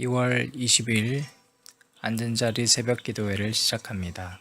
2월 20일 앉은자리 새벽기도회를 시작합니다.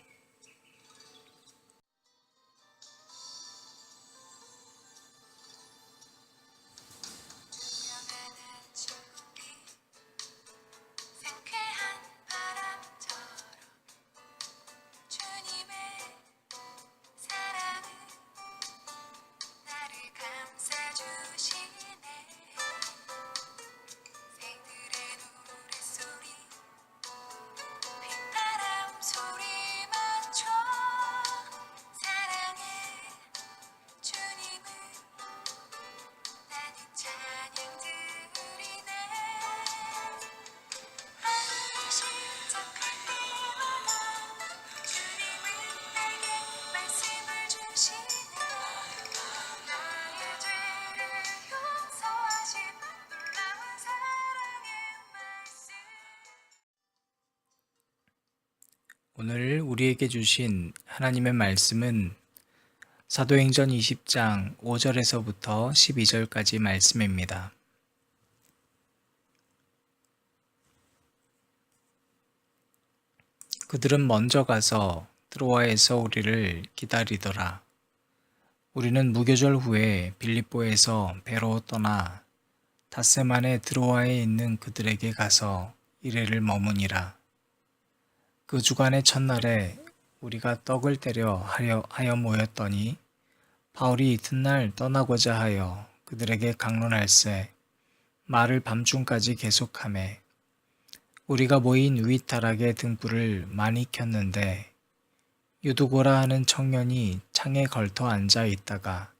오늘 우리에게 주신 하나님의 말씀은 사도행전 20장 5절에서부터 12절까지 말씀입니다. 그들은 먼저 가서 트로아에서 우리를 기다리더라. 우리는 무교절 후에 빌립보에서 배로 떠나 닷새만에 트로아에 있는 그들에게 가서 이레를 머무니라. 그 주간의 첫날에 우리가 떡을 떼려 하여 모였더니 바울이 이튿날 떠나고자 하여 그들에게 강론할세 말을 밤중까지 계속하매 우리가 모인 윗다락에 등불을 많이 켰는데 유두고라 하는 청년이 창에 걸터 앉아 있다가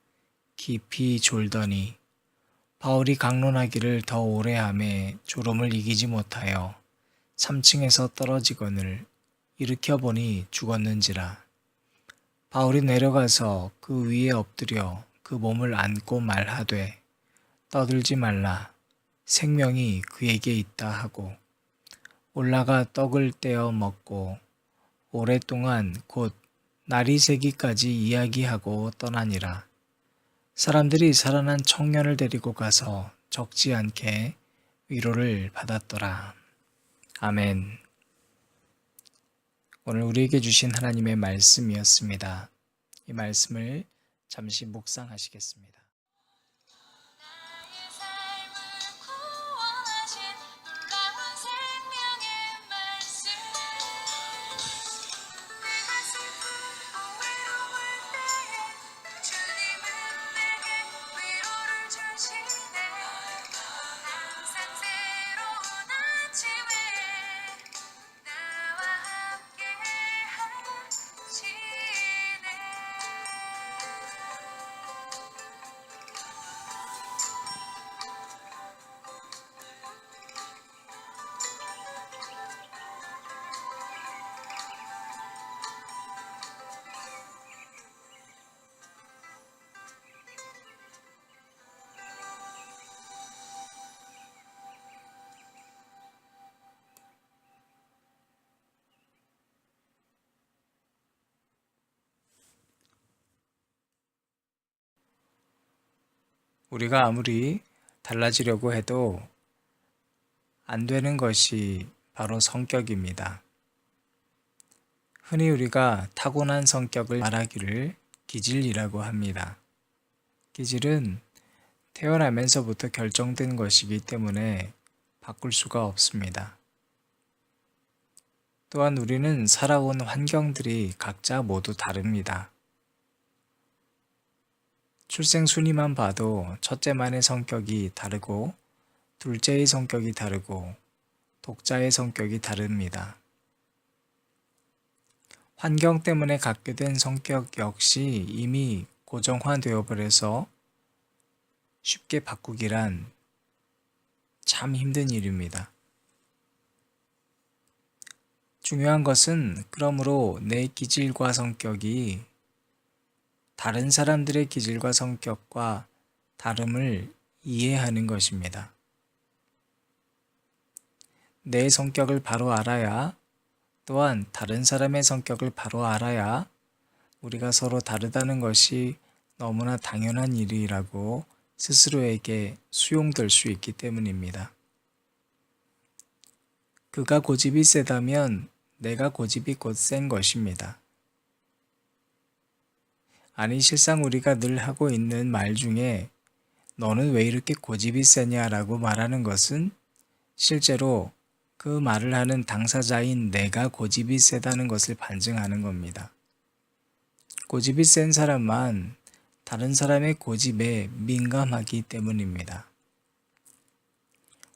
깊이 졸더니 바울이 강론하기를 더 오래 하매 졸음을 이기지 못하여 3층에서 떨어지거늘 일으켜 보니 죽었는지라. 바울이 내려가서 그 위에 엎드려 그 몸을 안고 말하되 떠들지 말라 생명이 그에게 있다 하고 올라가 떡을 떼어 먹고 오랫동안 곧 날이 새기까지 이야기하고 떠나니라. 사람들이 살아난 청년을 데리고 가서 적지 않게 위로를 받았더라. 아멘. 오늘 우리에게 주신 하나님의 말씀이었습니다. 이 말씀을 잠시 묵상하시겠습니다. 우리가 아무리 달라지려고 해도 안 되는 것이 바로 성격입니다. 흔히 우리가 타고난 성격을 말하기를 기질이라고 합니다. 기질은 태어나면서부터 결정된 것이기 때문에 바꿀 수가 없습니다. 또한 우리는 살아온 환경들이 각자 모두 다릅니다. 출생 순위만 봐도 첫째만의 성격이 다르고 둘째의 성격이 다르고 독자의 성격이 다릅니다. 환경 때문에 갖게 된 성격 역시 이미 고정화되어 버려서 쉽게 바꾸기란 참 힘든 일입니다. 중요한 것은 그러므로 내 기질과 성격이 다른 사람들의 기질과 성격과 다름을 이해하는 것입니다. 내 성격을 바로 알아야 또한 다른 사람의 성격을 바로 알아야 우리가 서로 다르다는 것이 너무나 당연한 일이라고 스스로에게 수용될 수 있기 때문입니다. 그가 고집이 세다면 내가 고집이 곧 센 것입니다. 아니, 실상 우리가 늘 하고 있는 말 중에 너는 왜 이렇게 고집이 세냐라고 말하는 것은 실제로 그 말을 하는 당사자인 내가 고집이 세다는 것을 반증하는 겁니다. 고집이 센 사람만 다른 사람의 고집에 민감하기 때문입니다.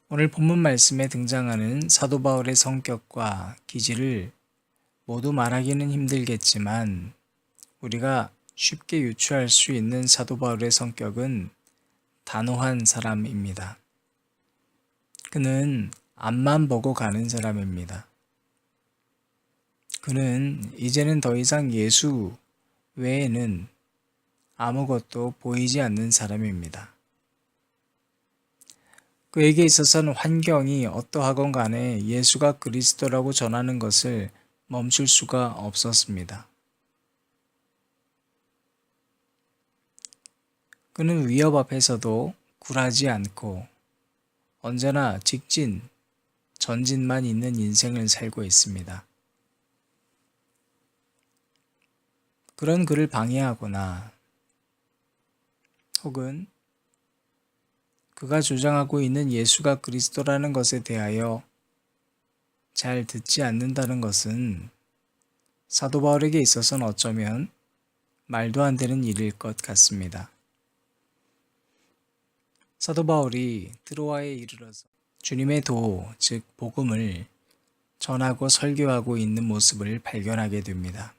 오늘 본문 말씀에 등장하는 사도 바울의 성격과 기질을 모두 말하기는 힘들겠지만 우리가 쉽게 유추할 수 있는 사도 바울의 성격은 단호한 사람입니다. 그는 앞만 보고 가는 사람입니다. 그는 이제는 더 이상 예수 외에는 아무것도 보이지 않는 사람입니다. 그에게 있어서는 환경이 어떠하건 간에 예수가 그리스도라고 전하는 것을 멈출 수가 없었습니다. 그는 위협 앞에서도 굴하지 않고 언제나 직진, 전진만 있는 인생을 살고 있습니다. 그런 그를 방해하거나 혹은 그가 주장하고 있는 예수가 그리스도라는 것에 대하여 잘 듣지 않는다는 것은 사도 바울에게 있어서는 어쩌면 말도 안 되는 일일 것 같습니다. 사도 바울이 드로아에 이르러서 주님의 도, 즉 복음을 전하고 설교하고 있는 모습을 발견하게 됩니다.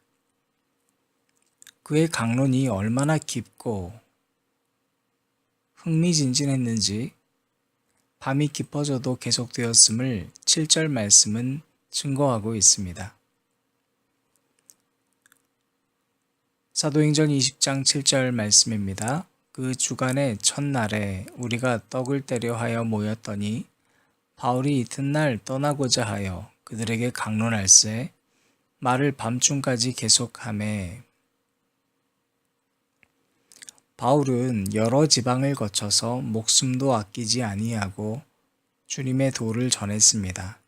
그의 강론이 얼마나 깊고 흥미진진했는지 밤이 깊어져도 계속되었음을 7절 말씀은 증거하고 있습니다. 사도행전 20장 7절 말씀입니다. 그 주간의 첫날에 우리가 떡을 떼려 하여 모였더니 바울이 이튿날 떠나고자 하여 그들에게 강론할세 말을 밤중까지 계속하매. 바울은 여러 지방을 거쳐서 목숨도 아끼지 아니하고 주님의 도를 전했습니다.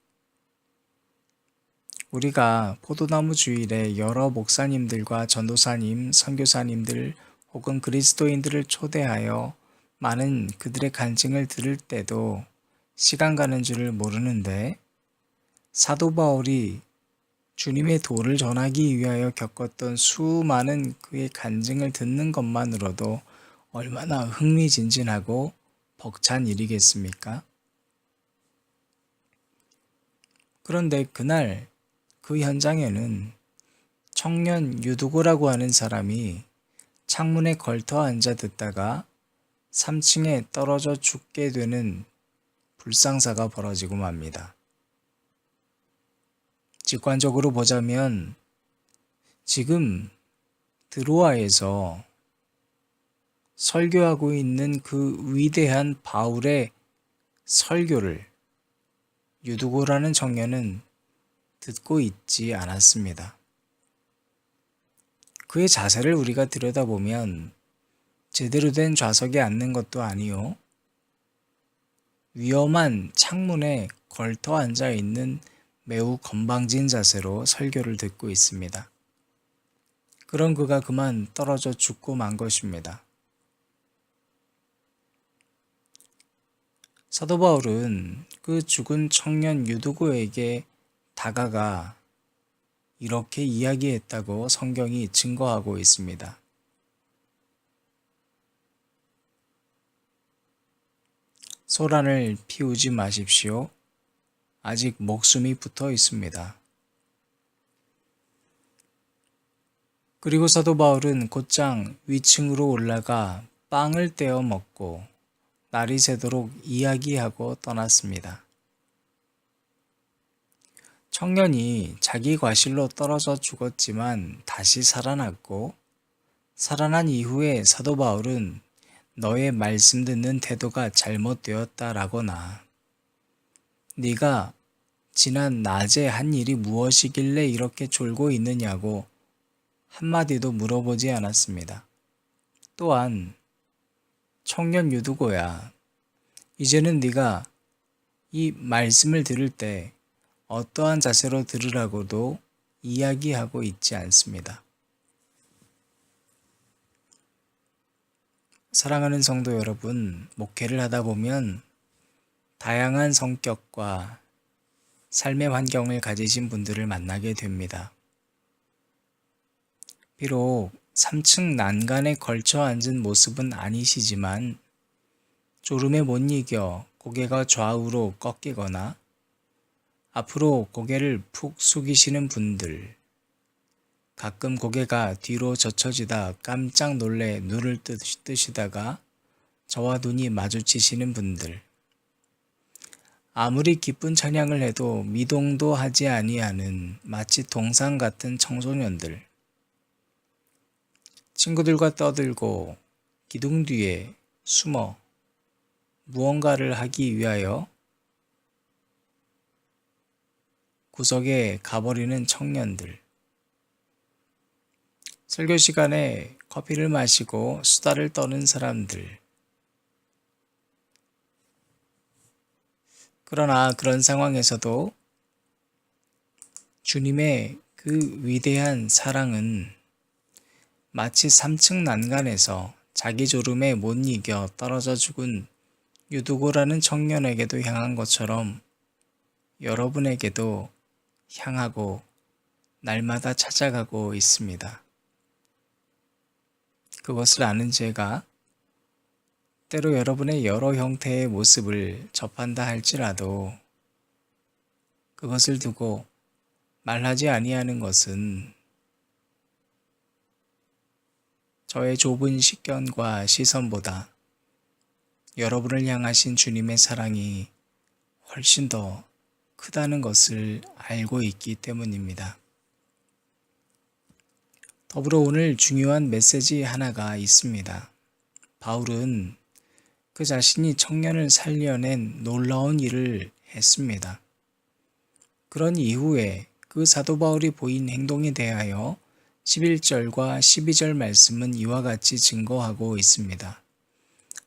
우리가 포도나무 주일에 여러 목사님들과 전도사님, 선교사님들 혹은 그리스도인들을 초대하여 많은 그들의 간증을 들을 때도 시간 가는 줄을 모르는데 사도 바울이 주님의 도를 전하기 위하여 겪었던 수많은 그의 간증을 듣는 것만으로도 얼마나 흥미진진하고 벅찬 일이겠습니까? 그런데 그날 그 현장에는 청년 유두고라고 하는 사람이 창문에 걸터 앉아 듣다가 3층에 떨어져 죽게 되는 불상사가 벌어지고 맙니다. 직관적으로 보자면 지금 드로아에서 설교하고 있는 그 위대한 바울의 설교를 유두고라는 청년은 듣고 있지 않았습니다. 그의 자세를 우리가 들여다보면 제대로 된 좌석에 앉는 것도 아니요, 위험한 창문에 걸터 앉아 있는 매우 건방진 자세로 설교를 듣고 있습니다. 그런 그가 그만 떨어져 죽고 만 것입니다. 사도 바울은 그 죽은 청년 유두고에게 다가가 이렇게 이야기했다고 성경이 증거하고 있습니다. 소란을 피우지 마십시오. 아직 목숨이 붙어 있습니다. 그리고 사도 바울은 곧장 위층으로 올라가 빵을 떼어 먹고 날이 새도록 이야기하고 떠났습니다. 청년이 자기 과실로 떨어져 죽었지만 다시 살아났고, 살아난 이후에 사도 바울은 너의 말씀 듣는 태도가 잘못되었다라거나 네가 지난 낮에 한 일이 무엇이길래 이렇게 졸고 있느냐고 한마디도 물어보지 않았습니다. 또한 청년 유두고야, 이제는 네가 이 말씀을 들을 때 어떠한 자세로 들으라고도 이야기하고 있지 않습니다. 사랑하는 성도 여러분, 목회를 하다 보면 다양한 성격과 삶의 환경을 가지신 분들을 만나게 됩니다. 비록 3층 난간에 걸쳐 앉은 모습은 아니시지만 졸음에 못 이겨 고개가 좌우로 꺾이거나 앞으로 고개를 푹 숙이시는 분들, 가끔 고개가 뒤로 젖혀지다 깜짝 놀래 눈을 뜨시다가 저와 눈이 마주치시는 분들, 아무리 기쁜 찬양을 해도 미동도 하지 아니하는 마치 동상 같은 청소년들, 친구들과 떠들고 기둥 뒤에 숨어 무언가를 하기 위하여 구석에 가버리는 청년들, 설교 시간에 커피를 마시고 수다를 떠는 사람들. 그러나 그런 상황에서도 주님의 그 위대한 사랑은 마치 3층 난간에서 자기 졸음에 못 이겨 떨어져 죽은 유두고라는 청년에게도 향한 것처럼 여러분에게도 향하고 날마다 찾아가고 있습니다. 그것을 아는 제가 때로 여러분의 여러 형태의 모습을 접한다 할지라도 그것을 두고 말하지 아니하는 것은 저의 좁은 식견과 시선보다 여러분을 향하신 주님의 사랑이 훨씬 더 크다는 것을 알고 있기 때문입니다. 더불어 오늘 중요한 메시지 하나가 있습니다. 바울은 그 자신이 청년을 살려낸 놀라운 일을 했습니다. 그런 이후에 그 사도 바울이 보인 행동에 대하여 11절과 12절 말씀은 이와 같이 증거하고 있습니다.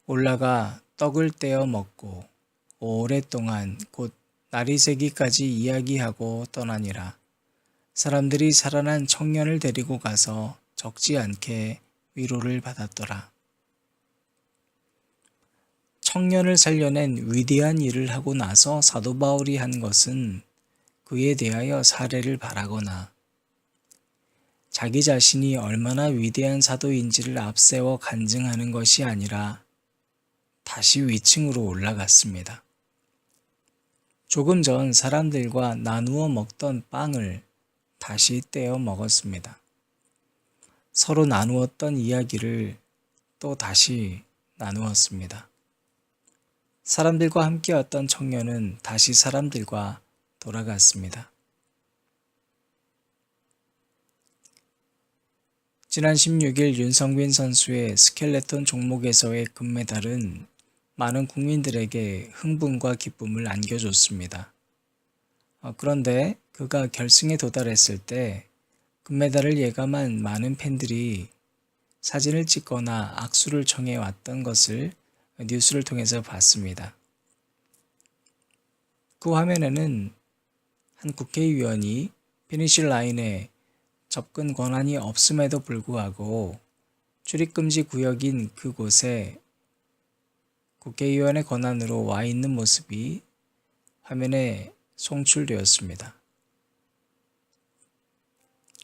올라가 떡을 떼어 먹고 오랫동안 곧 날이 새기까지 이야기하고 떠나니라. 사람들이 살아난 청년을 데리고 가서 적지 않게 위로를 받았더라. 청년을 살려낸 위대한 일을 하고 나서 사도 바울이 한 것은 그에 대하여 사례를 바라거나 자기 자신이 얼마나 위대한 사도인지를 앞세워 간증하는 것이 아니라 다시 위층으로 올라갔습니다. 조금 전 사람들과 나누어 먹던 빵을 다시 떼어 먹었습니다. 서로 나누었던 이야기를 또 다시 나누었습니다. 사람들과 함께였던 청년은 다시 사람들과 돌아갔습니다. 지난 16일 윤성빈 선수의 스켈레톤 종목에서의 금메달은 많은 국민들에게 흥분과 기쁨을 안겨줬습니다. 그런데 그가 결승에 도달했을 때 금메달을 예감한 많은 팬들이 사진을 찍거나 악수를 청해 왔던 것을 뉴스를 통해서 봤습니다. 그 화면에는 한 국회의원이 피니시 라인에 접근 권한이 없음에도 불구하고 출입금지 구역인 그곳에 국회의원의 권한으로 와 있는 모습이 화면에 송출되었습니다.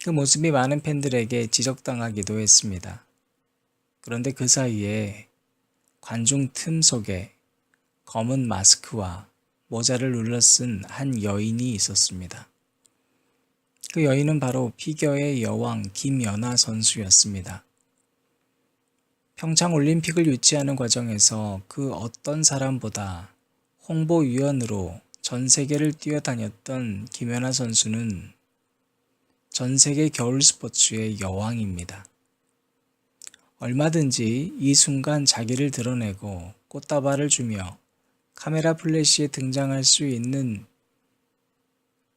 그 모습이 많은 팬들에게 지적당하기도 했습니다. 그런데 그 사이에 관중 틈 속에 검은 마스크와 모자를 눌러쓴 한 여인이 있었습니다. 그 여인은 바로 피겨의 여왕 김연아 선수였습니다. 평창 올림픽을 유치하는 과정에서 그 어떤 사람보다 홍보위원으로 전 세계를 뛰어다녔던 김연아 선수는 전 세계 겨울 스포츠의 여왕입니다. 얼마든지 이 순간 자기를 드러내고 꽃다발을 주며 카메라 플래시에 등장할 수 있는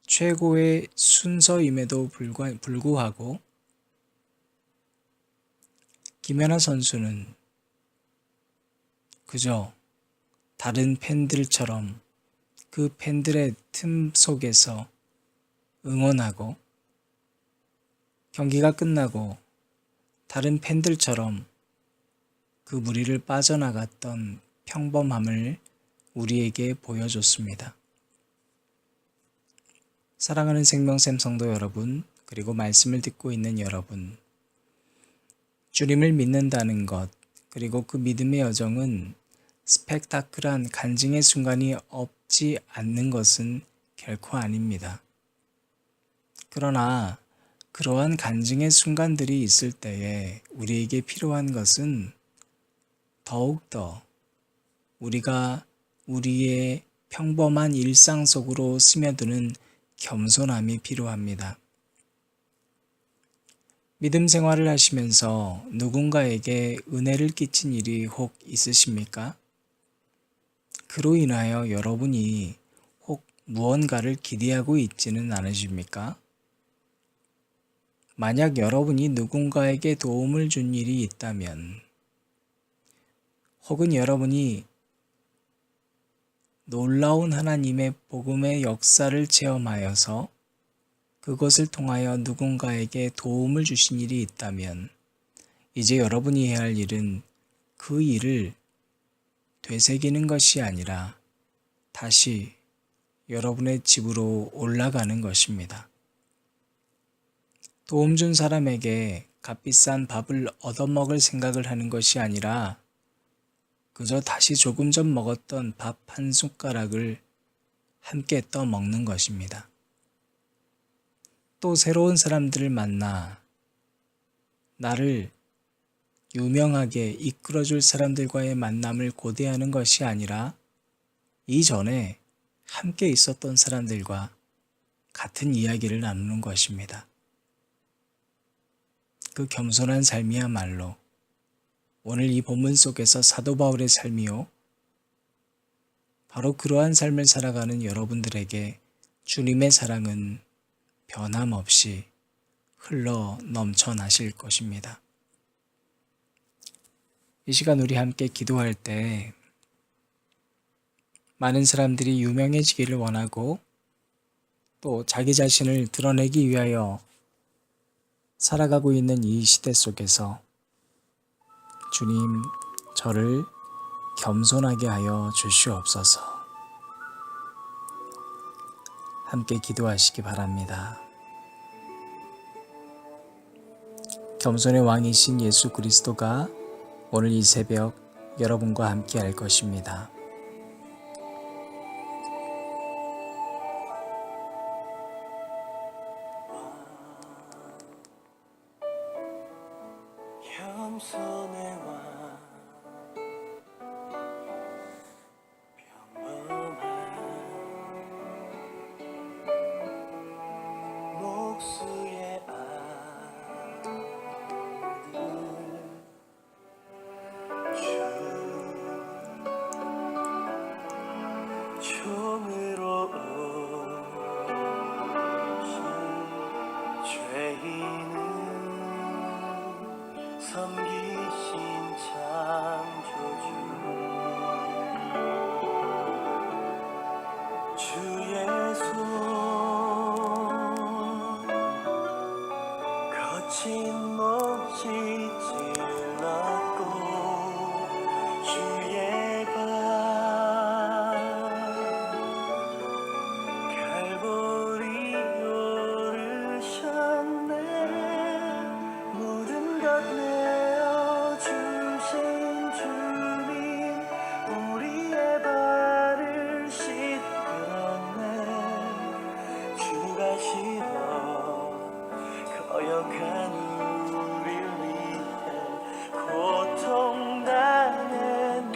최고의 순서임에도 불구하고 김연아 선수는 그저 다른 팬들처럼 그 팬들의 틈 속에서 응원하고 경기가 끝나고 다른 팬들처럼 그 무리를 빠져나갔던 평범함을 우리에게 보여줬습니다. 사랑하는 생명샘 성도 여러분, 그리고 말씀을 듣고 있는 여러분, 주님을 믿는다는 것, 그리고 그 믿음의 여정은 스펙타클한 간증의 순간이 없지 않는 것은 결코 아닙니다. 그러나 그러한 간증의 순간들이 있을 때에 우리에게 필요한 것은 더욱더 우리가 우리의 평범한 일상 속으로 스며드는 겸손함이 필요합니다. 믿음 생활을 하시면서 누군가에게 은혜를 끼친 일이 혹 있으십니까? 그로 인하여 여러분이 혹 무언가를 기대하고 있지는 않으십니까? 만약 여러분이 누군가에게 도움을 준 일이 있다면, 혹은 여러분이 놀라운 하나님의 복음의 역사를 체험하여서 그것을 통하여 누군가에게 도움을 주신 일이 있다면, 이제 여러분이 해야 할 일은 그 일을 되새기는 것이 아니라 다시 여러분의 집으로 올라가는 것입니다. 도움 준 사람에게 값비싼 밥을 얻어먹을 생각을 하는 것이 아니라 그저 다시 조금 전 먹었던 밥 한 숟가락을 함께 떠먹는 것입니다. 또 새로운 사람들을 만나 나를 유명하게 이끌어줄 사람들과의 만남을 고대하는 것이 아니라 이전에 함께 있었던 사람들과 같은 이야기를 나누는 것입니다. 그 겸손한 삶이야말로 오늘 이 본문 속에서 사도 바울의 삶이요, 바로 그러한 삶을 살아가는 여러분들에게 주님의 사랑은 변함없이 흘러 넘쳐나실 것입니다. 이 시간 우리 함께 기도할 때 많은 사람들이 유명해지기를 원하고 또 자기 자신을 드러내기 위하여 살아가고 있는 이 시대 속에서 주님, 저를 겸손하게 하여 주시옵소서. 함께 기도하시기 바랍니다. 겸손의 왕이신 예수 그리스도가 오늘 이 새벽 여러분과 함께 할 것입니다. 겸손의 왕, 평범한 목수의 아들, 종으로 오신 죄인은 섬기신 창조주 주의 손 거친 몫이 찔렀고 주의 발 갈보리 오르셨네. 모든 것 내어주신 주님 우리의 발을 씻겼네. 주가 싫어 거역한 우릴 위해 고통당했는데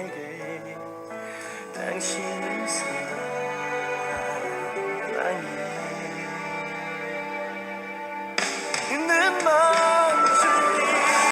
내게